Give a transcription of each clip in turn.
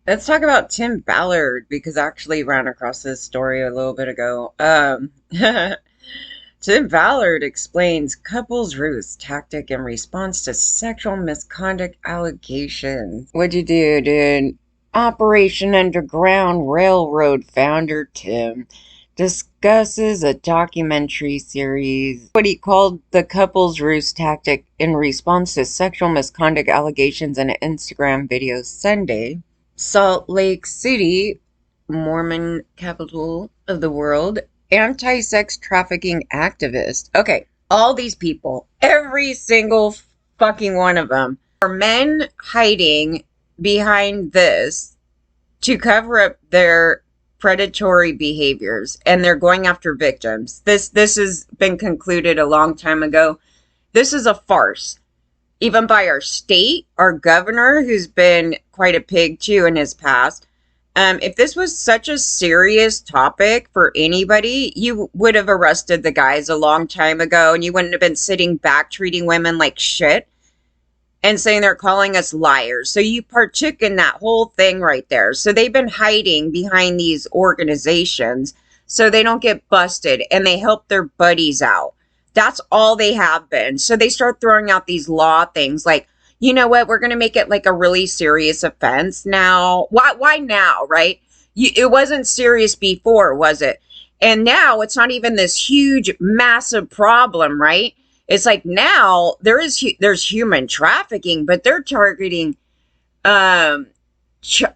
Let's talk about Tim Ballard because I actually ran across this story a little bit ago. Tim Ballard explains couples ruse tactic in response to sexual misconduct allegations. What'd you do, dude? Operation Underground Railroad founder Tim discusses a documentary series, what he called the couples ruse tactic in response to sexual misconduct allegations in an Instagram video Sunday. Salt Lake City, Mormon capital of the world, anti-sex trafficking activist. Okay, all these people, every single fucking one of them, are men hiding behind this to cover up their predatory behaviors, and they're going after victims. This has been concluded a long time ago. This is a farce, even by our state, our governor, who's been quite a pig too in his past. If this was such a serious topic for anybody, you would have arrested the guys a long time ago, and you wouldn't have been sitting back treating women like shit and saying they're calling us liars. So you partook in that whole thing right there. So they've been hiding behind these organizations so they don't get busted, and they help their buddies out. That's all they have been. So they start throwing out these law things like, you know what, we're going to make it like a really serious offense now. Why now, right? It wasn't serious before, was it? And now it's not even this huge, massive problem, right? It's like now there's human trafficking, but they're targeting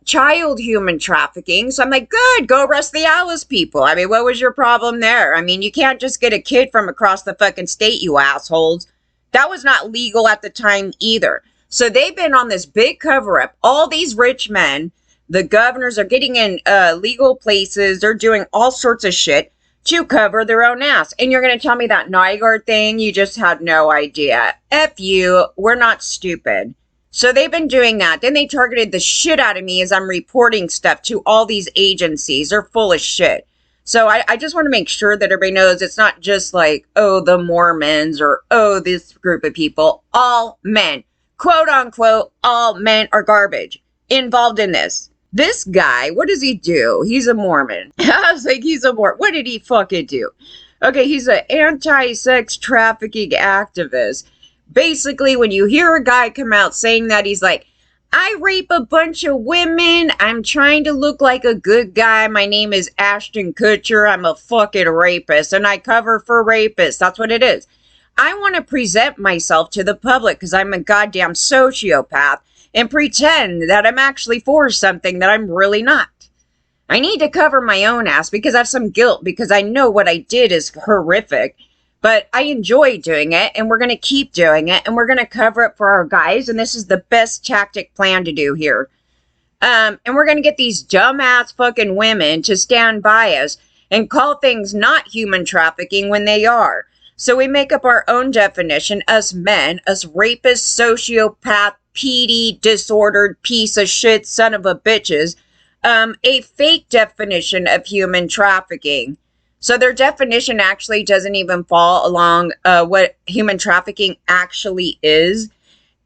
child human trafficking. So I'm like, good, go arrest the Alice people. I mean, what was your problem there? I mean, you can't just get a kid from across the fucking state, you assholes. That was not legal at the time either. So they've been on this big cover up. All these rich men, the governors are getting in legal places. They're doing all sorts of shit to cover their own ass. And you're going to tell me that Nygaard thing, you just had no idea. F you, we're not stupid. So they've been doing that. Then they targeted the shit out of me as I'm reporting stuff to all these agencies. They're full of shit. So I just want to make sure that everybody knows it's not just like, oh, the Mormons or, oh, this group of people. All men, quote unquote, all men are garbage involved in this. This guy, what does he do? He's a Mormon. I was like, he's a Mormon. What did he fucking do? Okay, he's an anti-sex trafficking activist. Basically, when you hear a guy come out saying that, he's like, I rape a bunch of women. I'm trying to look like a good guy. My name is Ashton Kutcher. I'm a fucking rapist, and I cover for rapists. That's what it is. I want to present myself to the public because I'm a goddamn sociopath and pretend that I'm actually for something that I'm really not. I need to cover my own ass because I have some guilt because I know what I did is horrific. But I enjoy doing it, and we're going to keep doing it, and we're going to cover it for our guys, and this is the best tactic plan to do here. And we're going to get these dumbass fucking women to stand by us and call things not human trafficking when they are. So we make up our own definition, us men, us rapists, sociopath, PD, disordered piece of shit, son of a bitches, a fake definition of human trafficking. So their definition actually doesn't even fall along what human trafficking actually is.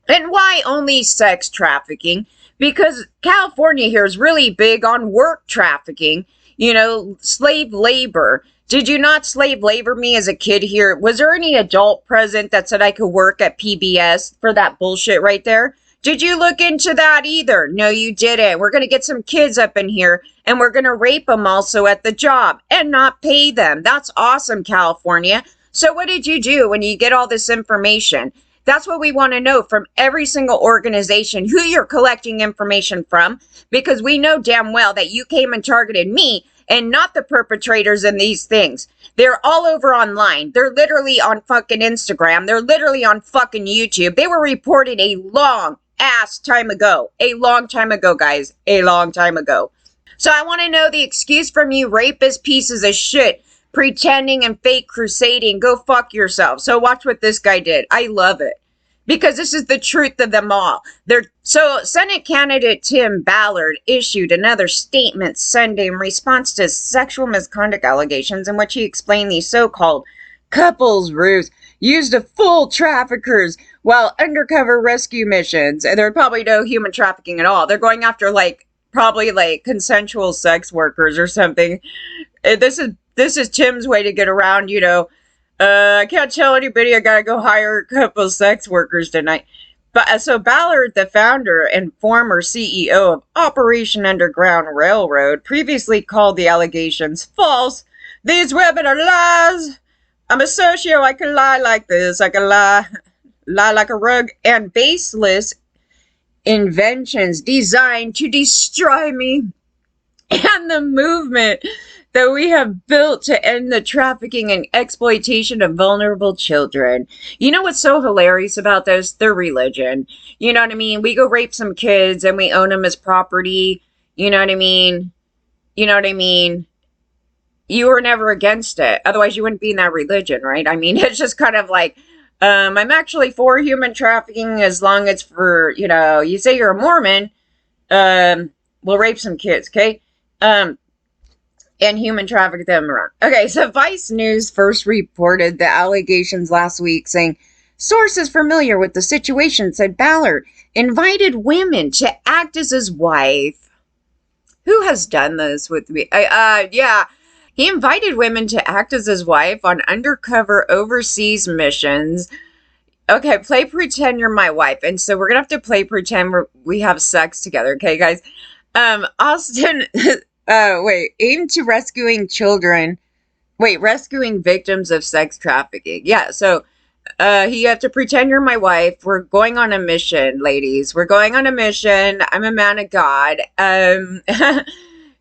And why only sex trafficking? Because California here is really big on work trafficking, you know, slave labor. Did you not slave labor me as a kid here? Was there any adult present that said I could work at PBS for that bullshit right there? Did you look into that either? No, you didn't. We're going to get some kids up in here and we're going to rape them also at the job and not pay them. That's awesome, California. So what did you do when you get all this information? That's what we want to know from every single organization, who you're collecting information from, because we know damn well that you came and targeted me and not the perpetrators in these things. They're all over online. They're literally on fucking Instagram. They're literally on fucking YouTube. They were reported a long ass time ago. A long time ago, guys. A long time ago. So I want to know the excuse from you rapist pieces of shit pretending and fake crusading. Go fuck yourself. So watch what this guy did. I love it. Because this is the truth of them all. So Senate candidate Tim Ballard issued another statement Sunday in response to sexual misconduct allegations in which he explained these so-called couples ruse used to fool traffickers while undercover rescue missions. And there's probably no human trafficking at all. They're going after like probably like consensual sex workers or something. This is Tim's way to get around, I can't tell anybody. I gotta go hire a couple sex workers tonight. But so Ballard, the founder and former CEO of Operation Underground Railroad, previously called the allegations false. These women are lies. I'm a socio. I can lie like this. I can lie like a rug, and baseless inventions designed to destroy me and the movement that we have built to end the trafficking and exploitation of vulnerable children. You know what's so hilarious about this? Their religion. You know what I mean? We go rape some kids and we own them as property. You know what I mean? You know what I mean? You were never against it. Otherwise, you wouldn't be in that religion, right? I mean, it's just kind of like, I'm actually for human trafficking as long as for, you say you're a Mormon, we'll rape some kids, okay? And human traffic them around. Okay, so Vice News first reported the allegations last week, saying sources familiar with the situation said Ballard invited women to act as his wife. Who has done this with me? Yeah. He invited women to act as his wife on undercover overseas missions. Okay, play pretend you're my wife. And so we're going to have to play pretend we have sex together, okay, guys? Austin... aimed to rescuing victims of sex trafficking. Yeah, so, you have to pretend you're my wife. We're going on a mission, ladies. We're going on a mission. I'm a man of God.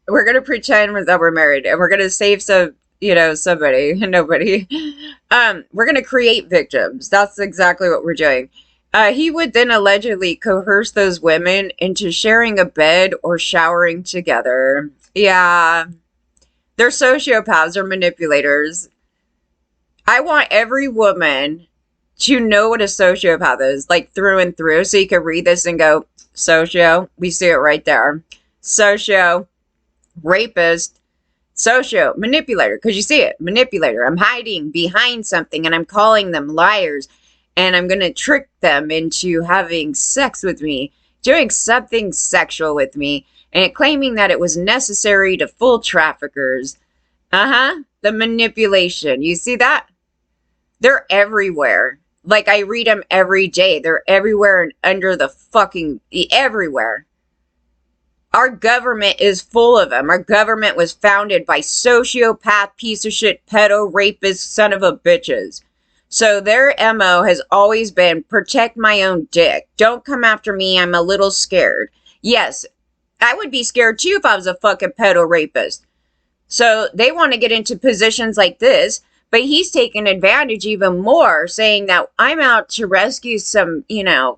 We're gonna pretend that we're married, and we're gonna save somebody, nobody. We're gonna create victims. That's exactly what we're doing. He would then allegedly coerce those women into sharing a bed or showering together. Yeah. They're sociopaths or manipulators. I want every woman to know what a sociopath is, like through and through, so you can read this and go, socio, we see it right there. Socio, rapist, socio, manipulator, because you see it, manipulator. I'm hiding behind something and I'm calling them liars, and I'm going to trick them into having sex with me, doing something sexual with me, and claiming that it was necessary to fool traffickers. The manipulation. You see that? They're everywhere. Like, I read them every day. They're everywhere and under the fucking... everywhere. Our government is full of them. Our government was founded by sociopath, piece of shit, pedo, rapist, son of a bitches. So their MO has always been, protect my own dick. Don't come after me. I'm a little scared. Yes, I would be scared too if I was a fucking pedo rapist. So they want to get into positions like this, but he's taking advantage even more, saying that I'm out to rescue some,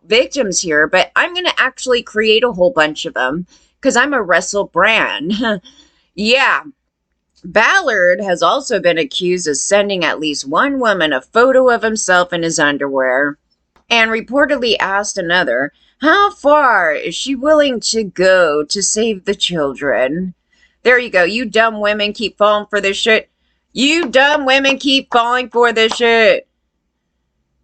victims here, but I'm going to actually create a whole bunch of them because I'm a wrestle brand. Yeah. Ballard has also been accused of sending at least one woman a photo of himself in his underwear, and reportedly asked another, how far is she willing to go to save the children? There you go. You dumb women keep falling for this shit. You dumb women keep falling for this shit.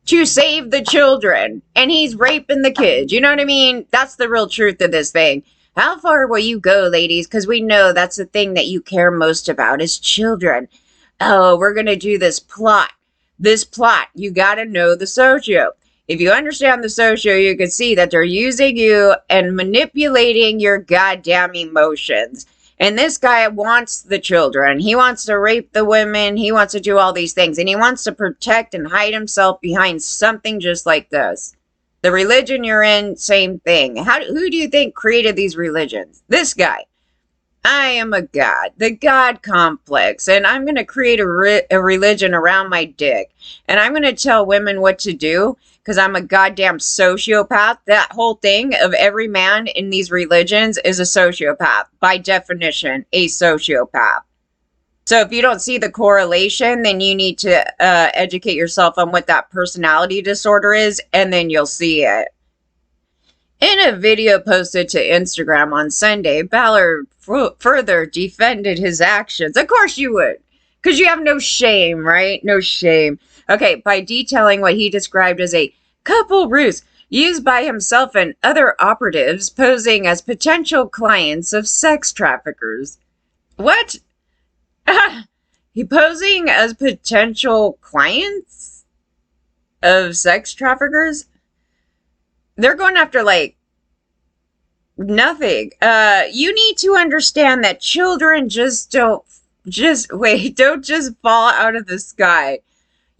To save the children. And he's raping the kids. You know what I mean? That's the real truth of this thing. How far will you go, ladies? Because we know that's the thing that you care most about is children. Oh, we're going to do this plot. This plot. You got to know the socio. If you understand the socio, you can see that they're using you and manipulating your goddamn emotions. And this guy wants the children. He wants to rape the women. He wants to do all these things. And he wants to protect and hide himself behind something just like this. The religion you're in, same thing. Who do you think created these religions? This guy. I am a god. The god complex. And I'm going to create a religion around my dick. And I'm going to tell women what to do because I'm a goddamn sociopath. That whole thing of every man in these religions is a sociopath. By definition, a sociopath. So if you don't see the correlation, then you need to educate yourself on what that personality disorder is, and then you'll see it. In a video posted to Instagram on Sunday, Ballard further defended his actions. Of course you would, because you have no shame, right? No shame. Okay, by detailing what he described as a couple ruse used by himself and other operatives posing as potential clients of sex traffickers. What? He posing as potential clients of sex traffickers? They're going after, like, nothing. You need to understand that children don't just fall out of the sky.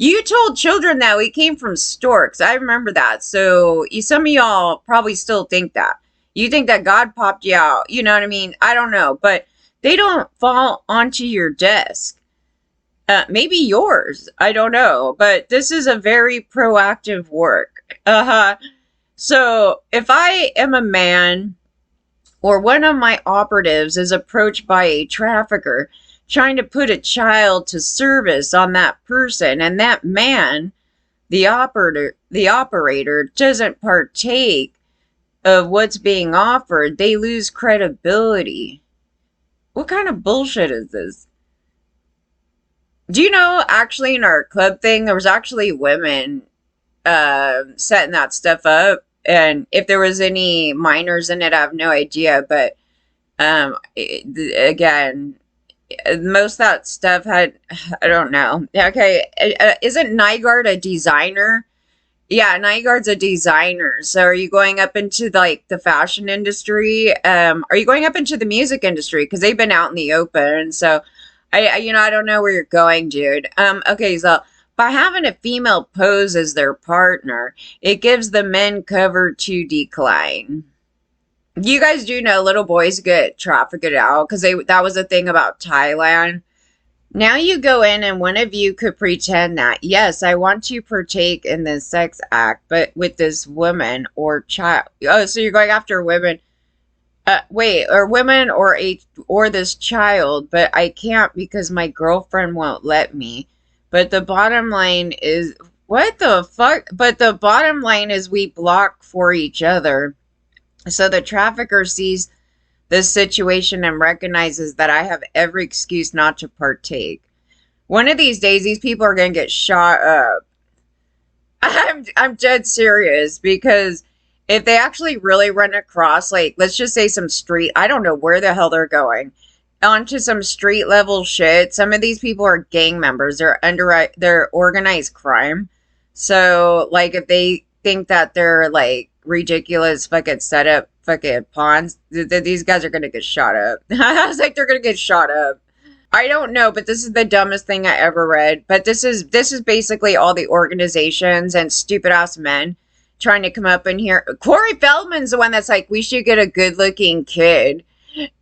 You told children that we came from storks. I remember that. So some of y'all probably still think that. You think that God popped you out. You know what I mean? I don't know. But they don't fall onto your desk. Maybe yours. I don't know. But this is a very proactive work. So if I am a man or one of my operatives is approached by a trafficker trying to put a child to service on that person, and that man, the operator, doesn't partake of what's being offered, they lose credibility. What kind of bullshit is this? Do you know, actually, in our club thing, there was actually women setting that stuff up. And if there was any minors in it, I have no idea. But again, most of that stuff had, I don't know. Okay, isn't Nygaard a designer? Yeah, Nygaard's a designer. So are you going up into like the fashion industry? Are you going up into the music industry? Because they've been out in the open. So I don't know where you're going, dude. Okay, so by having a female pose as their partner, it gives the men cover to decline. You guys do know little boys get trafficked out because that was a thing about Thailand. Now you go in and one of you could pretend that, yes, I want to partake in this sex act, but with this woman or child. Oh, so you're going after women. Or women or this child, but I can't because my girlfriend won't let me. But the bottom line is, what the fuck? But the bottom line is we block for each other. So the trafficker sees this situation and recognizes that I have every excuse not to partake. One of these days, these people are going to get shot up. I'm dead serious, because if they actually really run across, like, let's just say some street, I don't know where the hell they're going, onto some street level shit. Some of these people are gang members. They're organized crime. So, like, if they think that they're, like, ridiculous fucking setup fucking pawns, these guys are gonna get shot up. I was like, they're gonna get shot up. I don't know, but this is the dumbest thing I ever read. But this is basically all the organizations and stupid ass men trying to come up in here. Corey Feldman's the one that's like, we should get a good looking kid.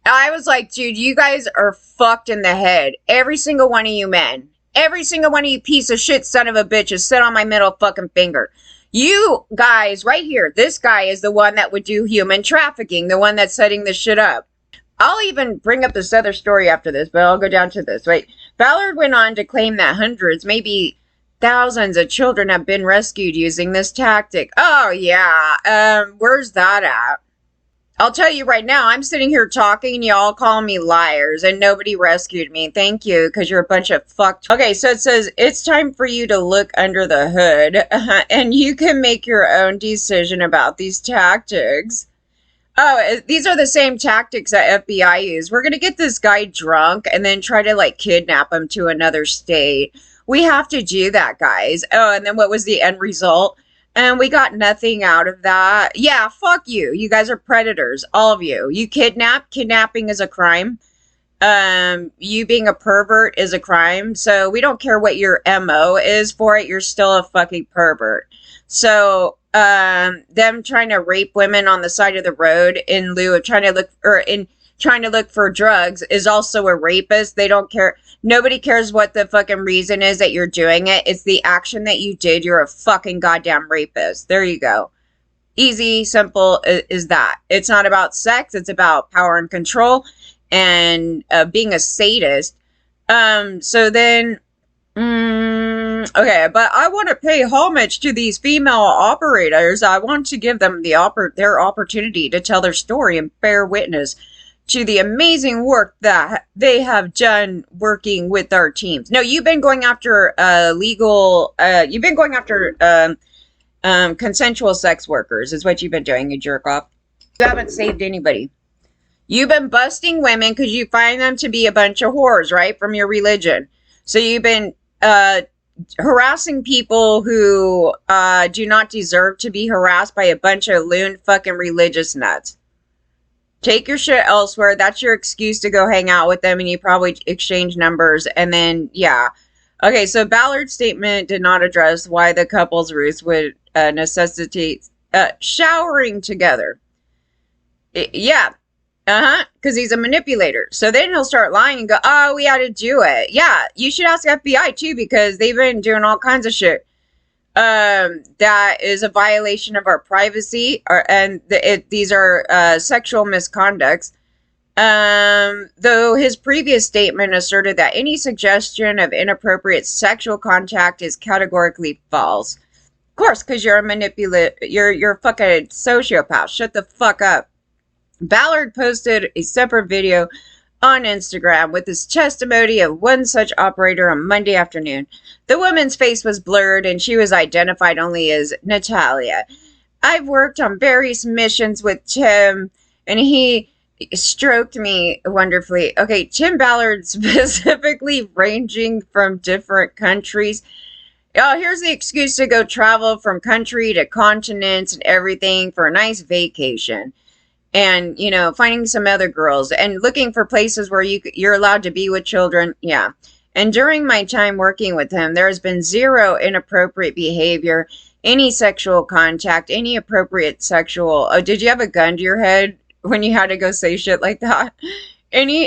I was like, dude, you guys are fucked in the head. Every single one of you men. Every single one of you piece of shit son of a bitches sit on my middle fucking finger. You guys right here, this guy is the one that would do human trafficking, the one that's setting this shit up. I'll even bring up this other story after this, but I'll go down to this. Wait, Ballard went on to claim that hundreds, maybe thousands of children have been rescued using this tactic. Oh, yeah. Where's that at? I'll tell you right now, I'm sitting here talking, y'all calling me liars, and nobody rescued me. Thank you, because you're a bunch of fucked. Okay, so it says, it's time for you to look under the hood, and you can make your own decision about these tactics. Oh, these are the same tactics that FBI use. We're going to get this guy drunk and then try to, like, kidnap him to another state. We have to do that, guys. Oh, and then what was the end result? And we got nothing out of that. Yeah, fuck you. You guys are predators. All of you. You kidnap. Kidnapping is a crime. You being a pervert is a crime. So we don't care what your MO is for it. You're still a fucking pervert. So, them trying to rape women on the side of the road in lieu of trying to look for drugs is also a rapist. They don't care. Nobody cares what the fucking reason is that you're doing it. It's the action that you did. You're a fucking goddamn rapist. There you go. Easy, simple is that. It's not about sex. It's about power and control and being a sadist. So then, okay, but I want to pay homage to these female operators. I want to give them their opportunity to tell their story and bear witness to the amazing work that they have done working with our teams. No, you've been going after Consensual sex workers is what you've been doing, you jerk off. You haven't saved anybody. You've been busting women because you find them to be a bunch of whores, right? From your religion. So you've been harassing people who do not deserve to be harassed by a bunch of loon fucking religious nuts. Take your shit elsewhere. That's your excuse to go hang out with them, and you probably exchange numbers, and then, yeah. Okay, so Ballard's statement did not address why the couple's ruse would necessitate showering together. Yeah. Because he's a manipulator. So then he'll start lying and go, oh, we had to do it. Yeah, you should ask FBI too, because they've been doing all kinds of shit. That is a violation of our privacy, and these are sexual misconducts. Though his previous statement asserted that any suggestion of inappropriate sexual contact is categorically false. Of course, because you're a manipulator, you're a fucking sociopath. Shut the fuck up. Ballard posted a separate video on Instagram with his testimony of one such operator on Monday afternoon. The woman's face was blurred and she was identified only as Natalia. I've worked on various missions with Tim and he stroked me wonderfully. Okay, Tim Ballard specifically ranging from different countries. Oh, here's the excuse to go travel from country to continents and everything for a nice vacation. And, you know, finding some other girls and looking for places where you're allowed to be with children. Yeah. And during my time working with him, there has been zero inappropriate behavior, any sexual contact, any appropriate sexual. Oh, did you have a gun to your head when you had to go say shit like that? Any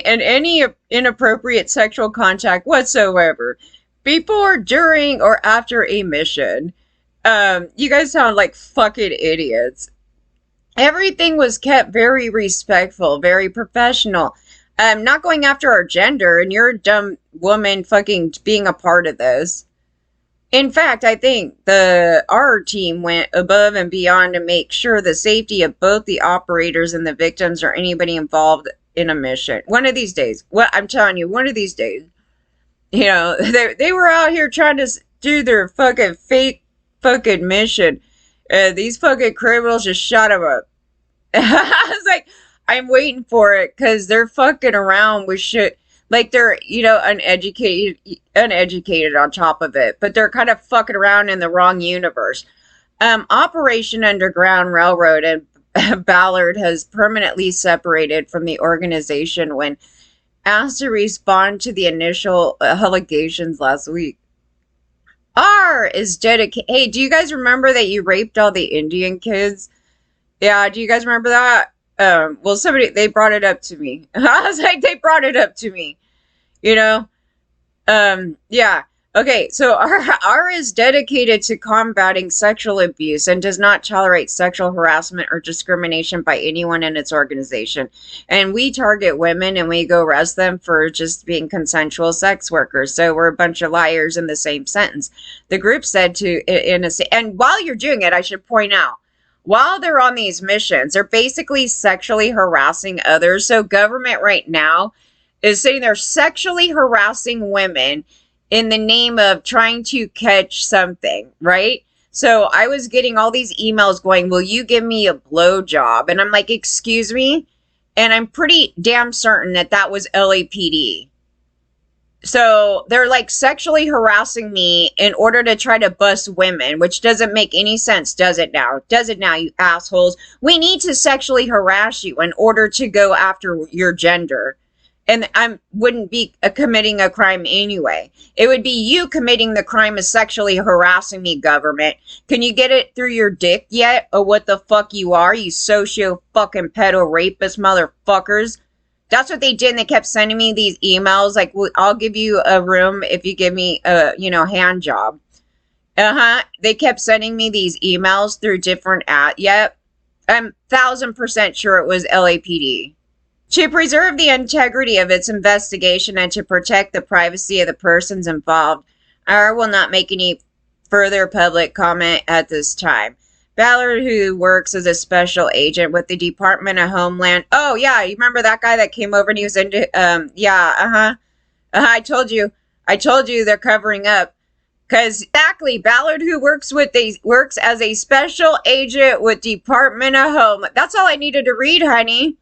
inappropriate sexual contact whatsoever, before, during, or after a mission. You guys sound like fucking idiots. Everything was kept very respectful, very professional. Not going after our gender, and you're a dumb woman fucking being a part of this. In fact, I think our team went above and beyond to make sure the safety of both the operators and the victims or anybody involved in a mission. One of these days, I'm telling you, one of these days, you know, they were out here trying to do their fucking fake fucking mission. These fucking criminals just shot him up. I was like, I'm waiting for it because they're fucking around with shit. Like they're, you know, uneducated on top of it, but they're kind of fucking around in the wrong universe. Operation Underground Railroad and Ballard has permanently separated from the organization when asked to respond to the initial allegations last week. R is dedicated. Hey, do you guys remember that you raped all the Indian kids? Yeah, do you guys remember that? Well, they brought it up to me. I was like, they brought it up to me. You know? Yeah. Okay, so R is dedicated to combating sexual abuse and does not tolerate sexual harassment or discrimination by anyone in its organization. And we target women and we go arrest them for just being consensual sex workers. So we're a bunch of liars in the same sentence. The group said and while you're doing it, I should point out, while they're on these missions, they're basically sexually harassing others. So government right now is sitting there sexually harassing women in the name of trying to catch something, right? So I was getting all these emails going, will you give me a blowjob? And I'm like, excuse me? And I'm pretty damn certain that was LAPD. So they're like sexually harassing me in order to try to bust women, which doesn't make any sense, does it now? Does it now, you assholes? We need to sexually harass you in order to go after your gender. And I wouldn't be committing a crime anyway. It would be you committing the crime of sexually harassing me, government. Can you get it through your dick yet? Or what the fuck you are, you socio fucking pedo rapist motherfuckers? That's what they did, and they kept sending me these emails, like, well, I'll give you a room if you give me a, hand job. They kept sending me these emails through different Yep. I'm 1,000% sure it was LAPD. To preserve the integrity of its investigation and to protect the privacy of the persons involved, I will not make any further public comment at this time. Ballard, who works as a special agent with the Department of Homeland. Oh, yeah, you remember that guy that came over and he was into, I told you they're covering up. Because exactly, Ballard, who works as a special agent with Department of Home. That's all I needed to read, honey.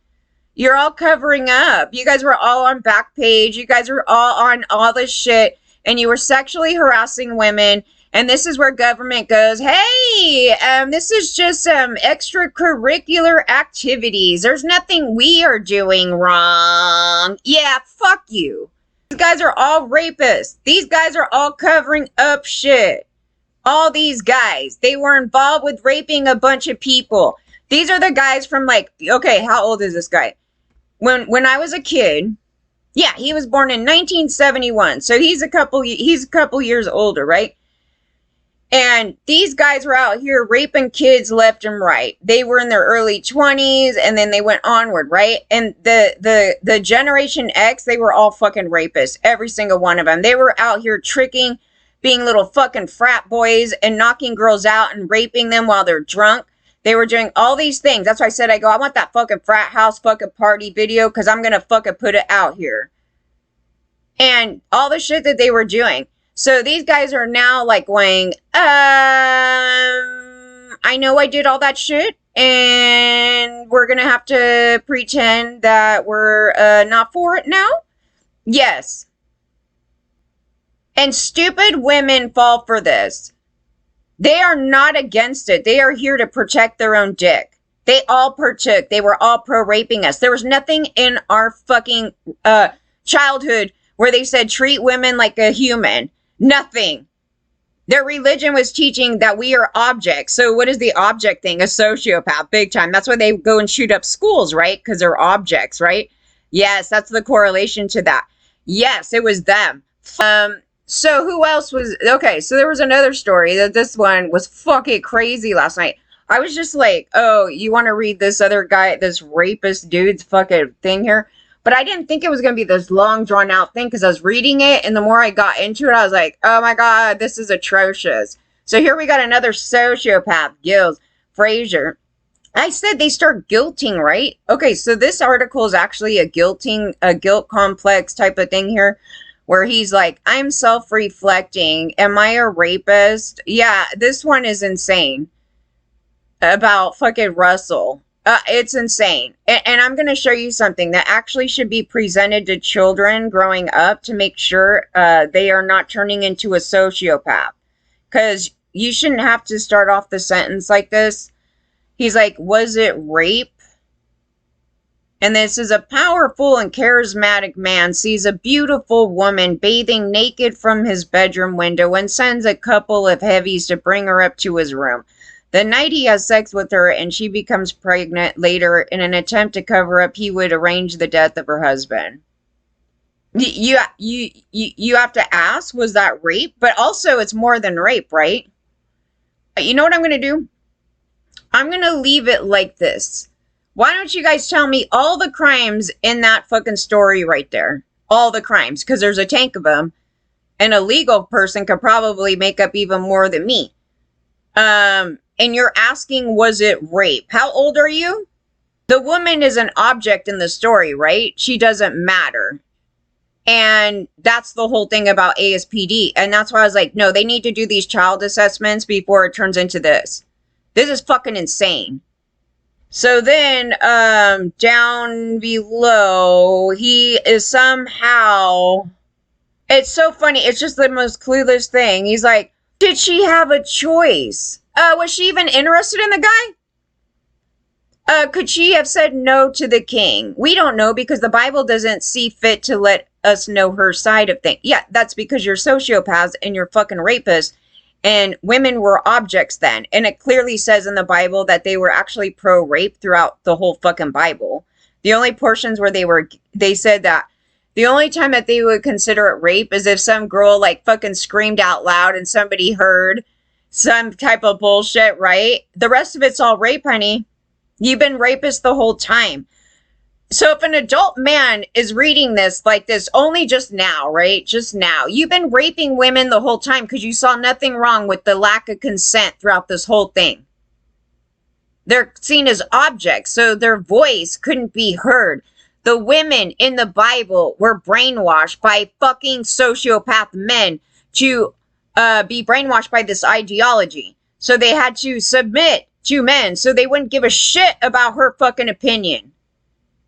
You're all covering up. You guys were all on Backpage. You guys were all on all this shit, and you were sexually harassing women. And this is where government goes, hey, this is just some extracurricular activities. There's nothing we are doing wrong. Yeah, fuck you. These guys are all rapists. These guys are all covering up shit. All these guys, they were involved with raping a bunch of people. These are the guys from like, okay, how old is this guy? When I was a kid, yeah, he was born in 1971. So he's a couple years older, right? And these guys were out here raping kids left and right. They were in their early 20s, and then they went onward, right? And the Generation X, they were all fucking rapists. Every single one of them. They were out here tricking, being little fucking frat boys, and knocking girls out and raping them while they're drunk. They were doing all these things. That's why I said, I want that fucking frat house fucking party video, because I'm going to fucking put it out here. And all the shit that they were doing. So these guys are now like going, I know I did all that shit, and we're going to have to pretend that we're not for it now? Yes. And stupid women fall for this. They are not against it. They are here to protect their own dick. They all partook. They were all pro-raping us. There was nothing in our fucking childhood where they said treat women like a human. Nothing. Their religion was teaching that we are objects. So what is the object thing? A sociopath, big time. That's why they go and shoot up schools, right? Because they're objects, right? Yes, that's the correlation to that. Yes, it was them. So who else was... Okay, so there was another story that this one was fucking crazy last night. I was just like, oh, you want to read this other guy, this rapist dude's fucking thing here? But I didn't think it was going to be this long, drawn-out thing because I was reading it, and the more I got into it, I was like, oh my god, this is atrocious. So here we got another sociopath, Gills, Frazier. I said they start guilting, right? Okay, so this article is actually a guilt complex type of thing here, where he's like, I'm self-reflecting. Am I a rapist? Yeah, this one is insane. About fucking Russell. It's insane. And I'm going to show you something that actually should be presented to children growing up to make sure they are not turning into a sociopath. Because you shouldn't have to start off the sentence like this. He's like, was it rape? And this is a powerful and charismatic man sees a beautiful woman bathing naked from his bedroom window and sends a couple of heavies to bring her up to his room. The night he has sex with her and she becomes pregnant later, in an attempt to cover up, he would arrange the death of her husband. You have to ask, was that rape? But also, it's more than rape, right? You know what I'm going to do? I'm going to leave it like this. Why don't you guys tell me all the crimes in that fucking story right there? All the crimes, because there's a tank of them. And a legal person could probably make up even more than me. And you're asking, was it rape? How old are you? The woman is an object in the story, right? She doesn't matter. And that's the whole thing about ASPD. And that's why I was like, no, they need to do these child assessments before it turns into this. This is fucking insane. So then, down below, he is somehow... It's so funny. It's just the most clueless thing. He's like, did she have a choice? Was she even interested in the guy? Could she have said no to the king? We don't know because the Bible doesn't see fit to let us know her side of things. Yeah, that's because you're sociopaths and you're fucking rapists. And women were objects then. And it clearly says in the Bible that they were actually pro-rape throughout the whole fucking Bible. The only portions where they said that the only time that they would consider it rape is if some girl like fucking screamed out loud and somebody heard some type of bullshit, right? The rest of it's all rape, honey. You've been rapist the whole time. So if an adult man is reading this like this only just now, right? Just now. You've been raping women the whole time because you saw nothing wrong with the lack of consent throughout this whole thing. They're seen as objects, so their voice couldn't be heard. The women in the Bible were brainwashed by fucking sociopath men to be brainwashed by this ideology. So they had to submit to men so they wouldn't give a shit about her fucking opinion.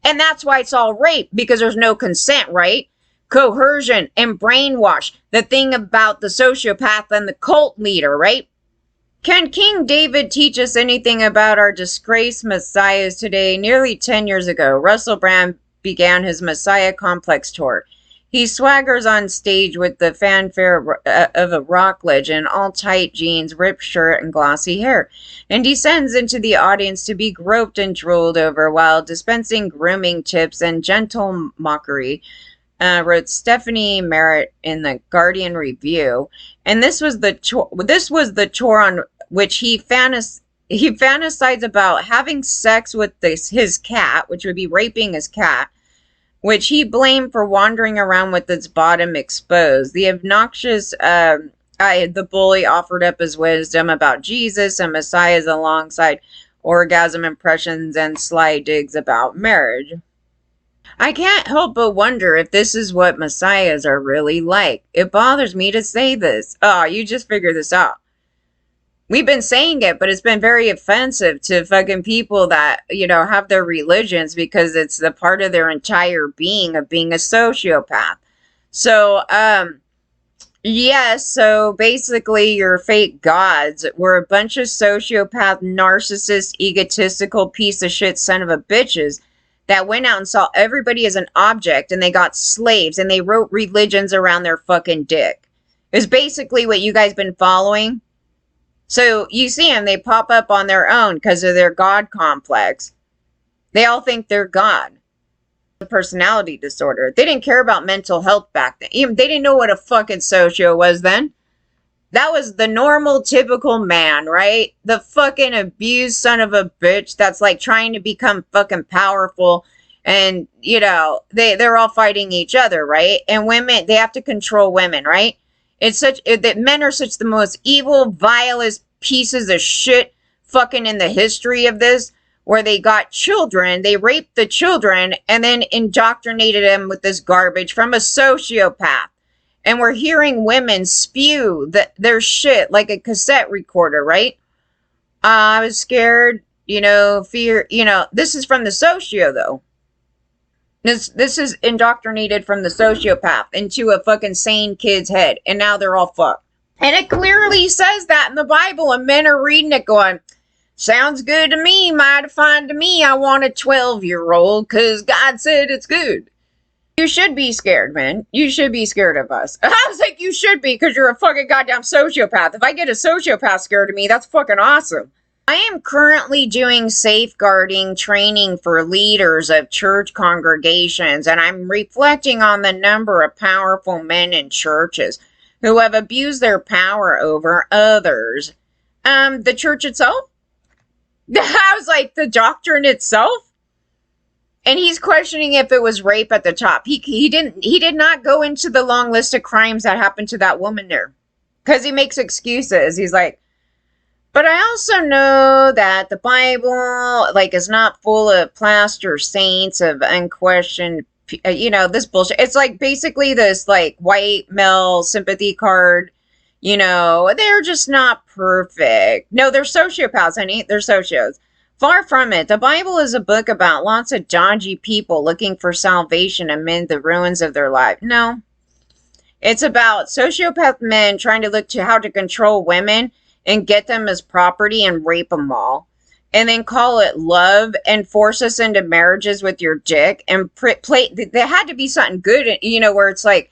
And that's why it's all rape, because there's no consent, right? Coercion and brainwash. The thing about the sociopath and the cult leader, right? Can King David teach us anything about our disgraced messiahs today? Nearly 10 years ago, Russell Brand began his Messiah Complex tour. He swaggers on stage with the fanfare of a rock legend, all tight jeans, ripped shirt, and glossy hair, and descends into the audience to be groped and drooled over while dispensing grooming tips and gentle mockery, wrote Stephanie Merritt in the Guardian Review. And this was the tour on which he fantasized about having sex with his cat, which would be raping his cat, which he blamed for wandering around with its bottom exposed. The obnoxious, the bully offered up his wisdom about Jesus and messiahs alongside orgasm impressions and sly digs about marriage. I can't help but wonder if this is what messiahs are really like. It bothers me to say this. Oh, you just figured this out. We've been saying it, but it's been very offensive to fucking people that, have their religions because it's the part of their entire being of being a sociopath. So, yes, so basically your fake gods were a bunch of sociopath, narcissist, egotistical piece of shit son of a bitches that went out and saw everybody as an object, and they got slaves, and they wrote religions around their fucking dick. Is basically what you guys been following. So you see them, they pop up on their own because of their God complex. They all think they're God. A personality disorder. They didn't care about mental health back then. They didn't know what a fucking socio was then. That was the normal, typical man, right? The fucking abused son of a bitch that's like trying to become fucking powerful. And, they're all fighting each other, right? And women, they have to control women, right? It's that men are such the most evil, vilest pieces of shit fucking in the history of this, where they got children, they raped the children, and then indoctrinated them with this garbage from a sociopath. And we're hearing women spew their shit like a cassette recorder, right? I was scared, fear, this is from the socio, though. This is indoctrinated from the sociopath into a fucking sane kid's head. And now they're all fucked. And it clearly says that in the Bible. And men are reading it going, sounds good to me, mighty fine to me. I want a 12-year-old because God said it's good. You should be scared, man. You should be scared of us. I was like, you should be, because you're a fucking goddamn sociopath. If I get a sociopath scared of me, that's fucking awesome. I am currently doing safeguarding training for leaders of church congregations, and I'm reflecting on the number of powerful men in churches who have abused their power over others. The church itself? I was like, the doctrine itself? And he's questioning if it was rape at the top. He did not go into the long list of crimes that happened to that woman there. Because he makes excuses. He's like, but I also know that the Bible, is not full of plaster saints of unquestioned, this bullshit. It's basically this, white male sympathy card. They're just not perfect. No, they're sociopaths, honey. They're socios. Far from it. The Bible is a book about lots of dodgy people looking for salvation amid the ruins of their life. No. It's about sociopath men trying to look to how to control women and get them as property and rape them all. And then call it love and force us into marriages with your dick. And there had to be something good, where it's like,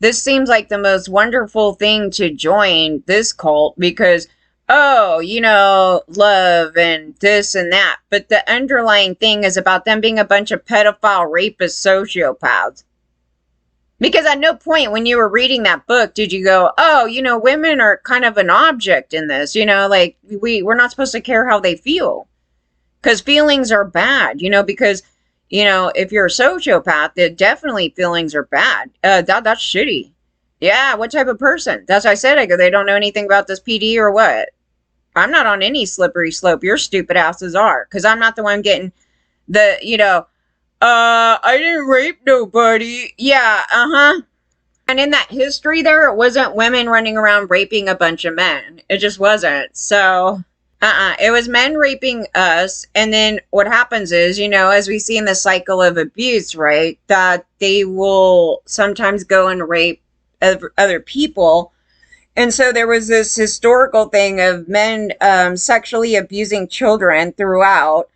this seems like the most wonderful thing to join this cult because, love and this and that. But the underlying thing is about them being a bunch of pedophile, rapist sociopaths. Because at no point when you were reading that book did you go, women are kind of an object in this, we're not supposed to care how they feel. Because feelings are bad, because, if you're a sociopath, then definitely feelings are bad. That's shitty. Yeah, what type of person? That's what I said. I go, they don't know anything about this PD or what? I'm not on any slippery slope. Your stupid asses are. Because I'm not the one getting the, I didn't rape nobody. Yeah, And in that history there, it wasn't women running around raping a bunch of men. It just wasn't. So, it was men raping us. And then what happens is, as we see in the cycle of abuse, right, that they will sometimes go and rape other people. And so there was this historical thing of men sexually abusing children throughout.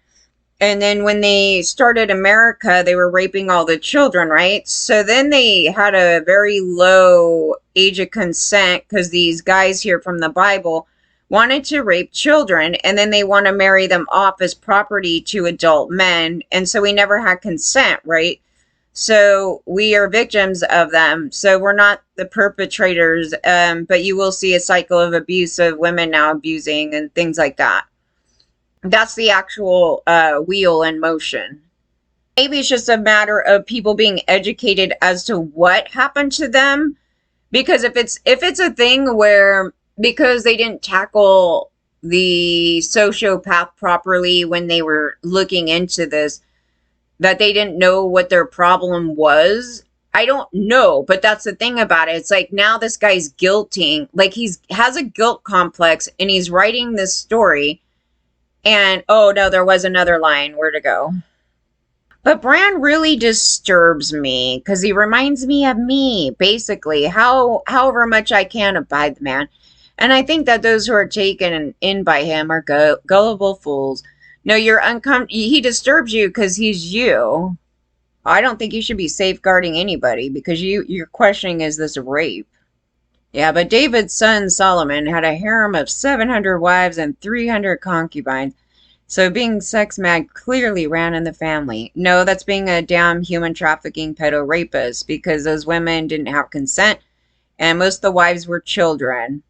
And then when they started America, they were raping all the children, right? So then they had a very low age of consent because these guys here from the Bible wanted to rape children, and then they want to marry them off as property to adult men. And so we never had consent, right? So we are victims of them. So we're not the perpetrators, but you will see a cycle of abuse of women now abusing and things like that. That's the actual wheel in motion. Maybe it's just a matter of people being educated as to what happened to them. Because if it's a thing where, because they didn't tackle the sociopath properly when they were looking into this, that they didn't know what their problem was, I don't know. But that's the thing about it. It's like now this guy's guilting, like has a guilt complex, and he's writing this story. And, oh no, there was another line. Where to go? But Bran really disturbs me because he reminds me of me, basically, however much I can abide the man. And I think that those who are taken in by him are gullible fools. No, you're he disturbs you because he's you. I don't think you should be safeguarding anybody because you're questioning, is this rape? Yeah, but David's son Solomon had a harem of 700 wives and 300 concubines. So being sex mad clearly ran in the family. No, that's being a damn human trafficking pedo rapist, because those women didn't have consent and most of the wives were children.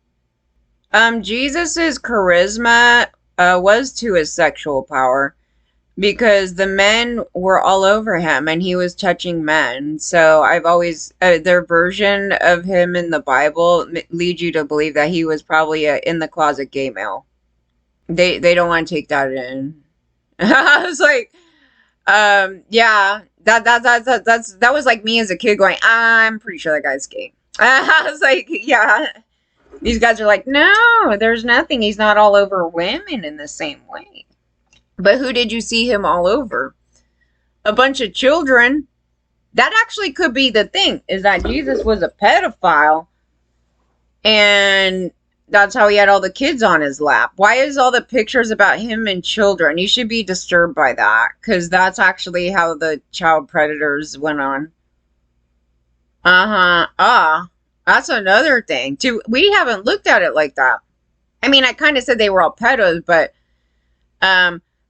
Jesus's charisma was to his sexual power, because the men were all over him and he was touching men. So I've always, their version of him in the Bible leads you to believe that he was probably a in the closet gay male. They don't want to take that in. I was like, yeah, that was like me as a kid going, I'm pretty sure that guy's gay. I was like, yeah. These guys are like, no, there's nothing. He's not all over women in the same way. But who did you see him all over? A bunch of children. That actually could be the thing, is that Jesus was a pedophile. And that's how he had all the kids on his lap. Why is all the pictures about him and children? You should be disturbed by that, because that's actually how the child predators went on. That's another thing. We haven't looked at it like that. I mean, I kind of said they were all pedos, but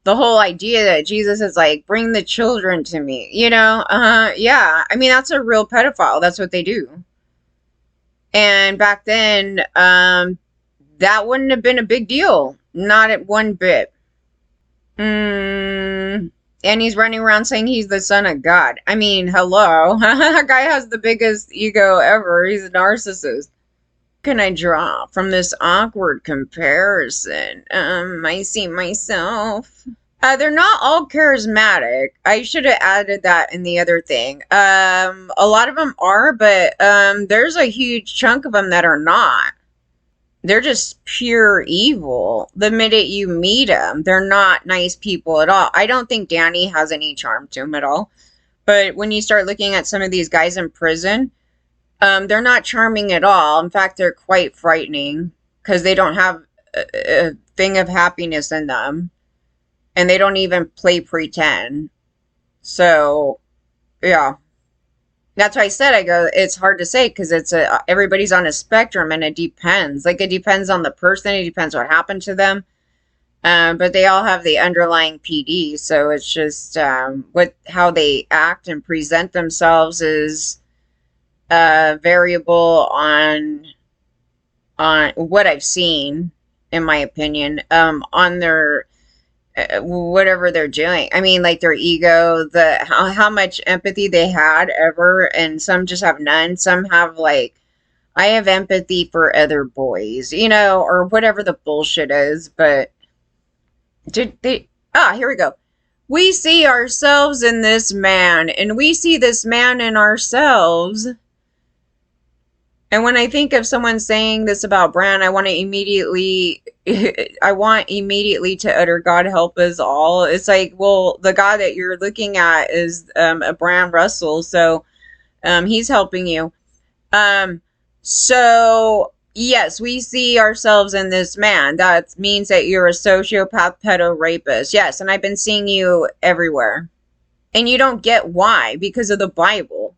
the whole idea that Jesus is like, bring the children to me, yeah. I mean, that's a real pedophile. That's what they do. And back then, that wouldn't have been a big deal. Not at one bit. And he's running around saying he's the son of God. I mean, hello. That guy has the biggest ego ever. He's a narcissist. Can I draw from this awkward comparison? I see myself. They're not all charismatic. I should have added that in the other thing. A lot of them are, but there's a huge chunk of them that are not. They're just pure evil. The minute you meet them, they're not nice people at all. I don't think Danny has any charm to him at all. But when you start looking at some of these guys in prison, they're not charming at all. In fact, they're quite frightening because they don't have a thing of happiness in them. And they don't even play pretend. So, yeah. That's why I said, it's hard to say because everybody's on a spectrum and it depends. Like, it depends on the person. It depends what happened to them. But they all have the underlying PD. So it's just how they act and present themselves is variable on what I've seen, in my opinion, on their whatever they're doing. I mean, like their ego, how much empathy they had ever, and some just have none. Some have like, I have empathy for other boys, or whatever the bullshit is. But here we go. We see ourselves in this man, and we see this man in ourselves. And when I think of someone saying this about Bran, I want to immediately, I want immediately to utter, God help us all. It's like, well, the God that you're looking at is a Bran Russell, so he's helping you. Um, so yes, we see ourselves in this man. That means that you're a sociopath, pedo, rapist. Yes, and I've been seeing you everywhere. And you don't get why, because of the Bible.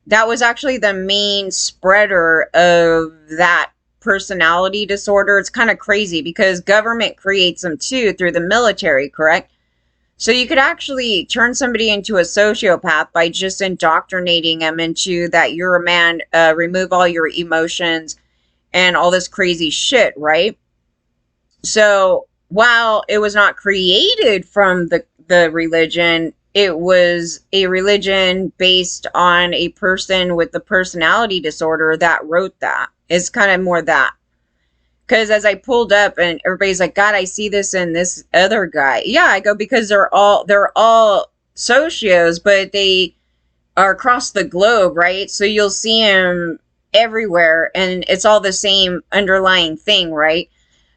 That was actually the main spreader of that personality disorder. It's kind of crazy because government creates them too through the military, correct? So you could actually turn somebody into a sociopath by just indoctrinating them into that you're a man, remove all your emotions and all this crazy shit, right? So while it was not created from the religion, it was a religion based on a person with the personality disorder that wrote that. It's kind of more that. Because as I pulled up and everybody's like, God, I see this in this other guy. Yeah, I go, because they're all socios, but they are across the globe, right? So you'll see them everywhere and it's all the same underlying thing, right?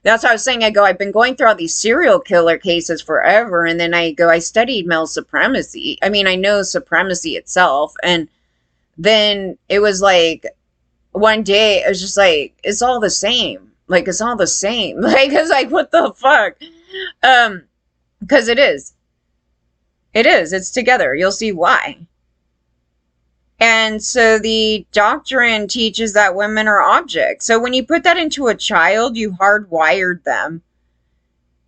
That's what I was saying. I go, I've been going through all these serial killer cases forever. And then I go, I studied male supremacy. I mean, I know supremacy itself. And then it was like, one day, it was just like, it's all the same. Like, it's all the same. Like, it's like, what the fuck? Because it is. It is. It's together. You'll see why. And so the doctrine teaches that women are objects. So when you put that into a child, you hardwired them.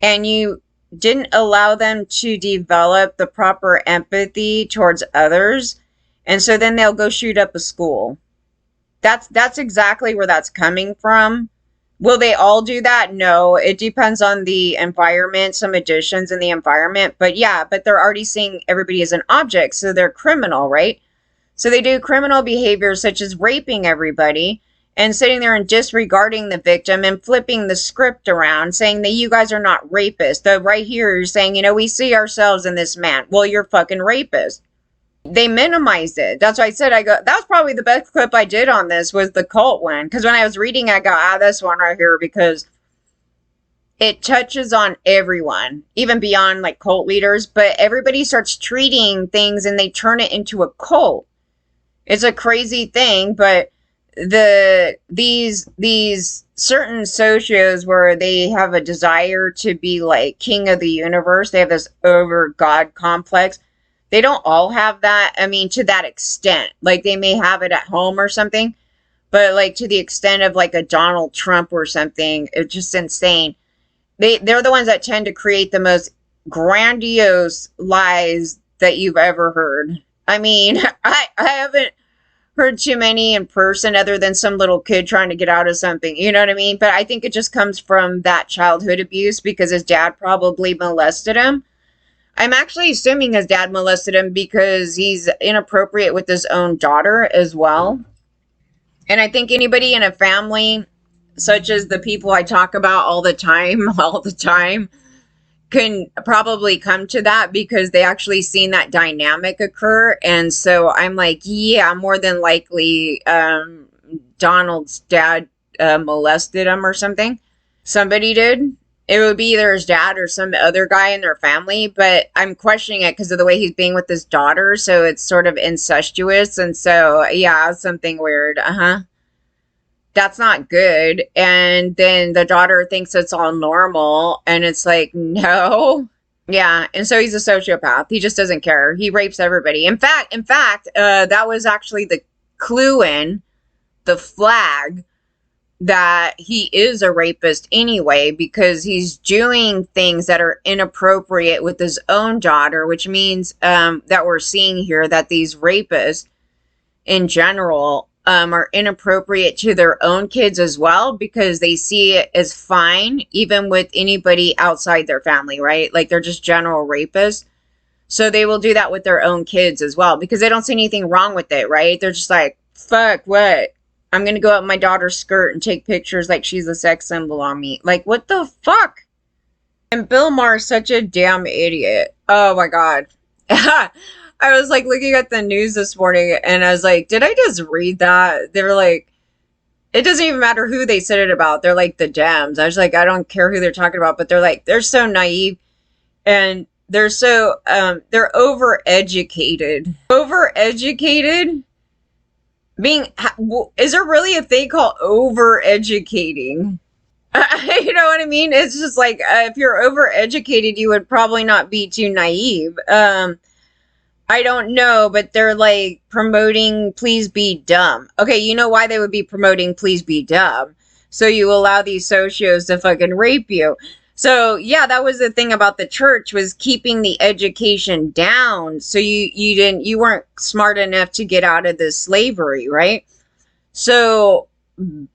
And you didn't allow them to develop the proper empathy towards others. And so then they'll go shoot up a school. That's exactly where that's coming from. Will they all do that? No, it depends on the environment, some additions in the environment. But yeah, but they're already seeing everybody as an object, so they're criminal, right? So they do criminal behaviors such as raping everybody and sitting there and disregarding the victim and flipping the script around, saying that you guys are not rapists. The right here, you're saying, you know, we see ourselves in this man. Well, you're fucking rapist. They minimized it. That's why I said, I go, that was probably the best clip I did on this was the cult one. Because when I was reading, I go, this one right here, because it touches on everyone, even beyond like cult leaders. But everybody starts treating things and they turn it into a cult. It's a crazy thing, but these certain socios where they have a desire to be like king of the universe, they have this over God complex. They don't all have that. I mean, to that extent. Like, they may have it at home or something. But, like, to the extent of, like, a Donald Trump or something, it's just insane. They're the ones that tend to create the most grandiose lies that you've ever heard. I mean, I haven't heard too many in person other than some little kid trying to get out of something. You know what I mean? But I think it just comes from that childhood abuse because his dad probably molested him. I'm actually assuming his dad molested him because he's inappropriate with his own daughter as well. And I think anybody in a family, such as the people I talk about all the time, can probably come to that because they actually seen that dynamic occur. And so I'm like, yeah, more than likely Donald's dad molested him or something. Somebody did. It would be either his dad or some other guy in their family, but I'm questioning it because of the way he's being with his daughter, so it's sort of incestuous, and so, yeah, something weird, That's not good, and then the daughter thinks it's all normal, and it's like, no. Yeah, and so he's a sociopath. He just doesn't care. He rapes everybody. In fact, that was actually the clue in the flag that he is a rapist anyway, because he's doing things that are inappropriate with his own daughter, which means that we're seeing here that these rapists in general are inappropriate to their own kids as well, because they see it as fine even with anybody outside their family, right? Like, they're just general rapists. So they will do that with their own kids as well because they don't see anything wrong with it, right? They're just like, fuck, what? I'm going to go up my daughter's skirt and take pictures like she's a sex symbol on me. Like, what the fuck? And Bill Maher's such a damn idiot. Oh, my God. I was, like, looking at the news this morning, and I was like, did I just read that? They were like, it doesn't even matter who they said it about. They're like the Dems. I was like, I don't care who they're talking about, but they're like, they're so naive and they're so, they're overeducated. Overeducated? Is there really a thing called overeducating? You know what I mean? It's just like, if you're overeducated, you would probably not be too naive. I don't know, but they're like promoting please be dumb. Okay, you know why they would be promoting please be dumb? So you allow these socios to fucking rape you. So yeah, that was the thing about the church, was keeping the education down. So you weren't smart enough to get out of this slavery, right? So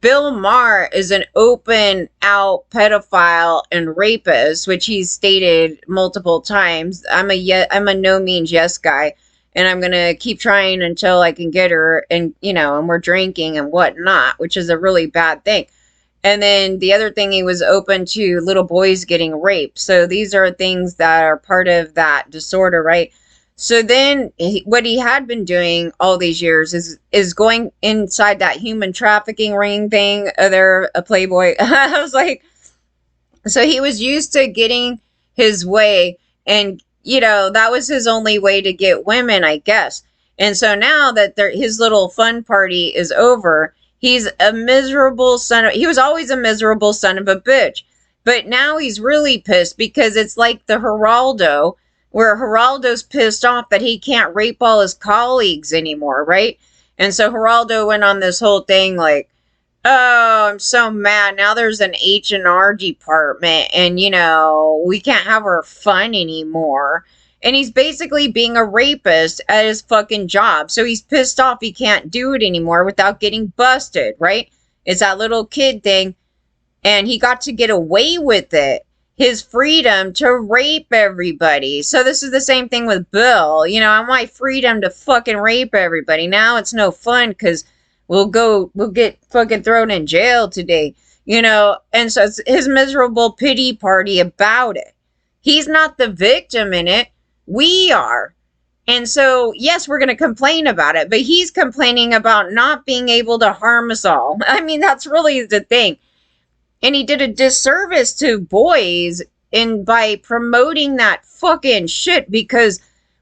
Bill Maher is an open out pedophile and rapist, which he's stated multiple times. I'm a no means yes guy, and I'm gonna keep trying until I can get her, and and we're drinking and whatnot, which is a really bad thing. And then the other thing, he was open to little boys getting raped. So these are things that are part of that disorder, right? So then what he had been doing all these years is going inside that human trafficking ring thing. They're a playboy. I was like, so he was used to getting his way, and that was his only way to get women, I guess. And so now that his little fun party is over, he's a miserable he was always a miserable son of a bitch. But now he's really pissed because it's like the Geraldo, where Geraldo's pissed off that he can't rape all his colleagues anymore, right? And so Geraldo went on this whole thing like, oh, I'm so mad. Now there's an H&R department and, we can't have our fun anymore. And he's basically being a rapist at his fucking job. So he's pissed off he can't do it anymore without getting busted, right? It's that little kid thing. And he got to get away with it. His freedom to rape everybody. So this is the same thing with Bill. I want my freedom to fucking rape everybody. Now it's no fun because we'll get fucking thrown in jail today. And so it's his miserable pity party about it. He's not the victim in it. We are. And so, yes, we're going to complain about it, but he's complaining about not being able to harm us all. I mean, that's really the thing. And he did a disservice to boys by promoting that fucking shit, because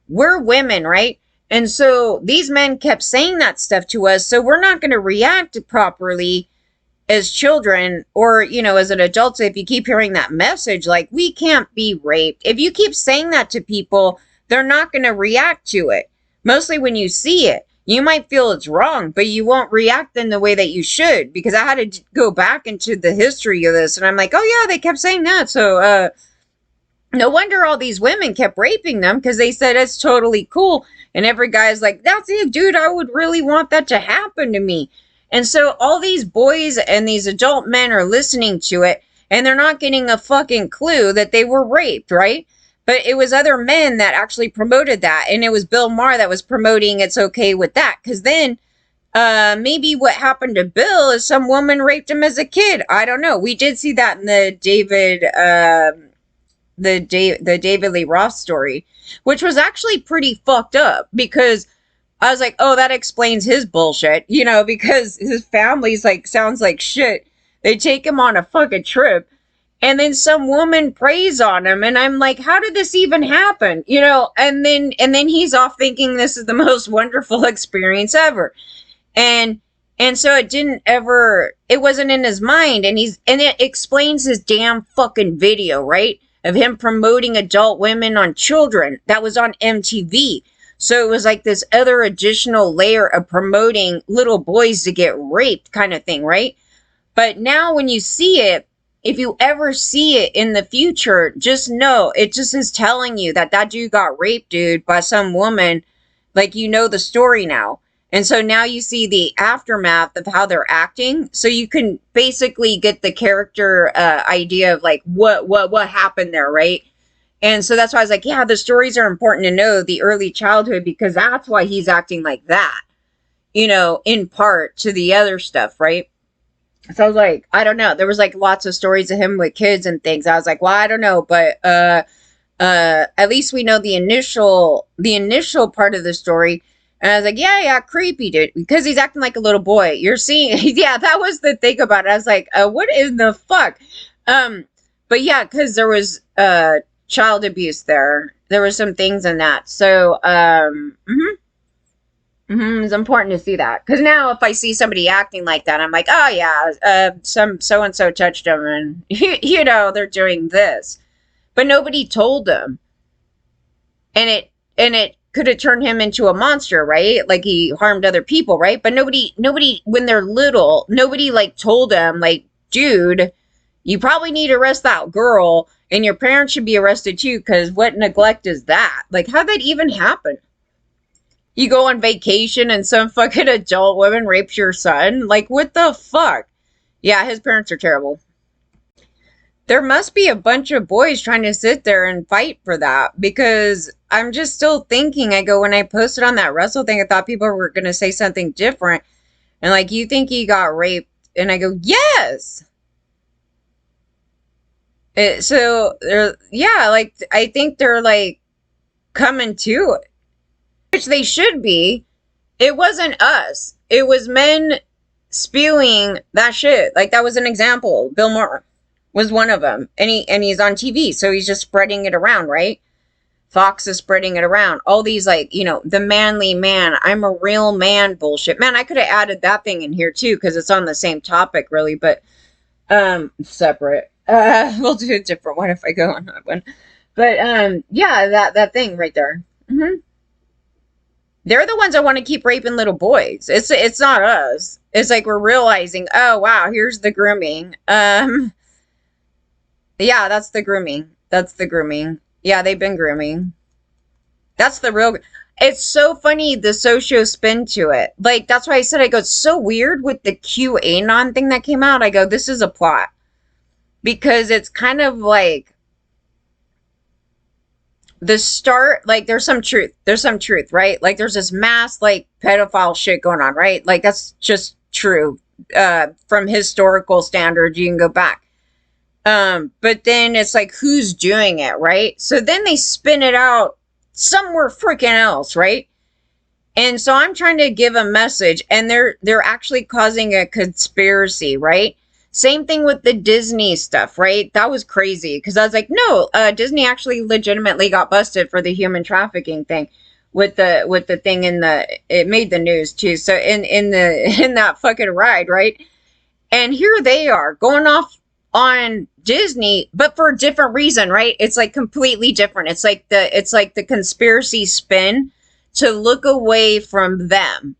we're women, right? And so these men kept saying that stuff to us. So we're not going to react properly as children or, as an adult. So if you keep hearing that message, like, we can't be raped. If you keep saying that to people, they're not going to react to it. Mostly when you see it. You might feel it's wrong, but you won't react in the way that you should, because I had to go back into the history of this, and I'm like, oh yeah, they kept saying that. So, no wonder all these women kept raping them, because they said it's totally cool. And every guy's like, that's it, dude, I would really want that to happen to me. And so all these boys and these adult men are listening to it, and they're not getting a fucking clue that they were raped, right? But it was other men that actually promoted that. And it was Bill Maher that was promoting it's okay with that. Because then maybe what happened to Bill is some woman raped him as a kid. I don't know. We did see that in the David Lee Roth story, which was actually pretty fucked up, because I was like, oh, that explains his bullshit, because his family's like, sounds like shit. They take him on a fucking trip. And then some woman preys on him, and I'm like, how did this even happen? And then he's off thinking this is the most wonderful experience ever. And so it wasn't in his mind, and it explains his damn fucking video, right? Of him promoting adult women on children. That was on MTV. So it was like this other additional layer of promoting little boys to get raped kind of thing, right? But now when you see it, if you ever see it in the future, just know it just is telling you that dude got raped, dude, by some woman. Like, the story now. And so now you see the aftermath of how they're acting. So you can basically get the character idea of like what happened there, right? And so that's why I was like, yeah, the stories are important to know, the early childhood, because that's why he's acting like that, in part to the other stuff, right? So I was like, I don't know. There was like lots of stories of him with kids and things. I was like, well, I don't know, but at least we know the initial part of the story. And I was like, yeah, creepy, dude. Because he's acting like a little boy. You're seeing, yeah, that was the thing about it. I was like, what in the fuck? Um, but yeah, because there was child abuse there. There was some things in that. So, it's important to see that. Because now if I see somebody acting like that, I'm like, oh yeah, some so-and-so touched them and, they're doing this. But nobody told them. And it could have turned him into a monster, right? Like he harmed other people, right? But nobody, when they're little, nobody like told them, like, dude, you probably need to arrest that girl, and your parents should be arrested too, because what neglect is that? Like, how'd that even happen? You go on vacation and some fucking adult woman rapes your son? Like, what the fuck? Yeah, his parents are terrible. There must be a bunch of boys trying to sit there and fight for that, because I'm just still thinking, I go, when I posted on that Russell thing, I thought people were going to say something different. And like, you think he got raped? And I go, yes. So, yeah, like, I think they're like coming to it, which they should be. It wasn't us. It was men spewing that shit. Like, that was an example. Bill Maher was one of them. And he's on TV, so he's just spreading it around, right? Fox is spreading it around. All these, like, the manly man, I'm a real man bullshit. Man, I could have added that thing in here too, because it's on the same topic, really, but separate. We'll do a different one if I go on that one. But yeah, that thing right there. They're the ones that want to keep raping little boys. It's not us. It's like we're realizing, oh wow, here's the grooming. Yeah, that's the grooming. That's the grooming. Yeah, they've been grooming. That's the real. It's so funny, the socio spin to it. Like, that's why I said, I go, it's so weird with the QAnon thing that came out. I go, this is a plot. Because it's kind of like the start, like, there's some truth. There's some truth, right? Like, there's this mass, like, pedophile shit going on, right? Like, that's just true. From historical standards, you can go back. But then it's like, who's doing it, right? So then they spin it out somewhere freaking else, right? And so I'm trying to give a message, and they're actually causing a conspiracy, right? Same thing with the Disney stuff, right? That was crazy, because I was like, no, Disney actually legitimately got busted for the human trafficking thing with the thing it made the news too. So in that fucking ride, right? And here they are going off on Disney, but for a different reason, right? It's like completely different. It's like the conspiracy spin to look away from them.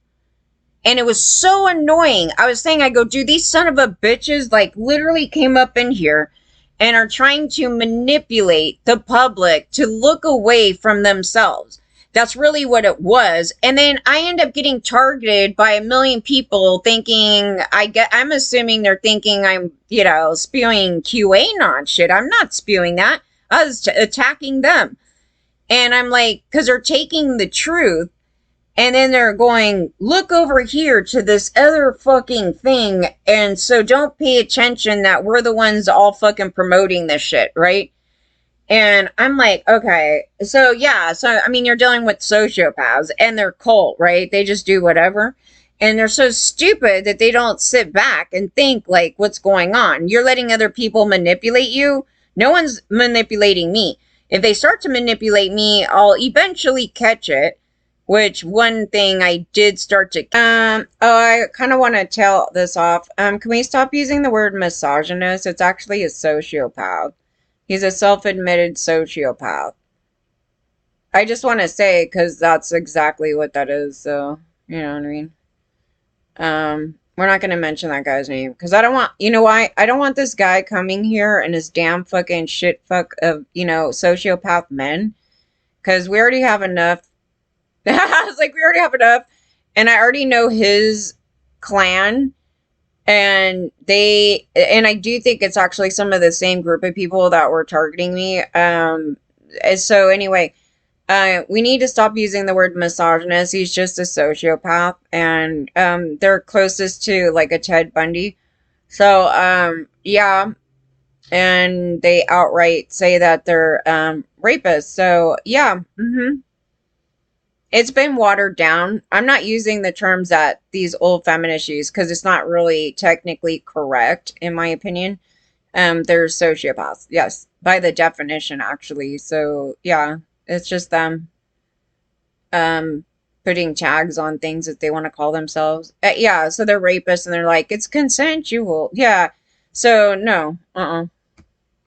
And it was so annoying. I was saying, I go, dude, these son of a bitches like literally came up in here and are trying to manipulate the public to look away from themselves. That's really what it was. And then I end up getting targeted by a million people thinking, I'm assuming they're thinking I'm, spewing QAnon shit. I'm not spewing that. I was attacking them. And I'm like, because they're taking the truth, and then they're going, look over here to this other fucking thing. And so don't pay attention that we're the ones all fucking promoting this shit, right? And I'm like, okay, so yeah, I mean, you're dealing with sociopaths and they're cult, right? They just do whatever. And they're so stupid that they don't sit back and think, like, what's going on? You're letting other people manipulate you. No one's manipulating me. If they start to manipulate me, I'll eventually catch it. Which one thing I did start to, I kind of want to tell this off. Can we stop using the word misogynist? It's actually a sociopath. He's a self-admitted sociopath. I just want to say, because that's exactly what that is, so, you know what I mean? We're not going to mention that guy's name, because I don't want, you know why? I don't want this guy coming here and his damn fucking shit fuck of, sociopath men, because we already have enough. I was like, we already have enough, and I already know his clan, and I do think it's actually some of the same group of people that were targeting me. So anyway, we need to stop using the word misogynist. He's just a sociopath, and they're closest to like a Ted Bundy. So yeah, and they outright say that they're rapists. So yeah, It's been watered down. I'm not using the terms that these old feminists use because it's not really technically correct, in my opinion. They're sociopaths, yes, by the definition, actually. So yeah, it's just them putting tags on things that they want to call themselves. Yeah, so they're rapists and they're like, it's consensual. Yeah. So no,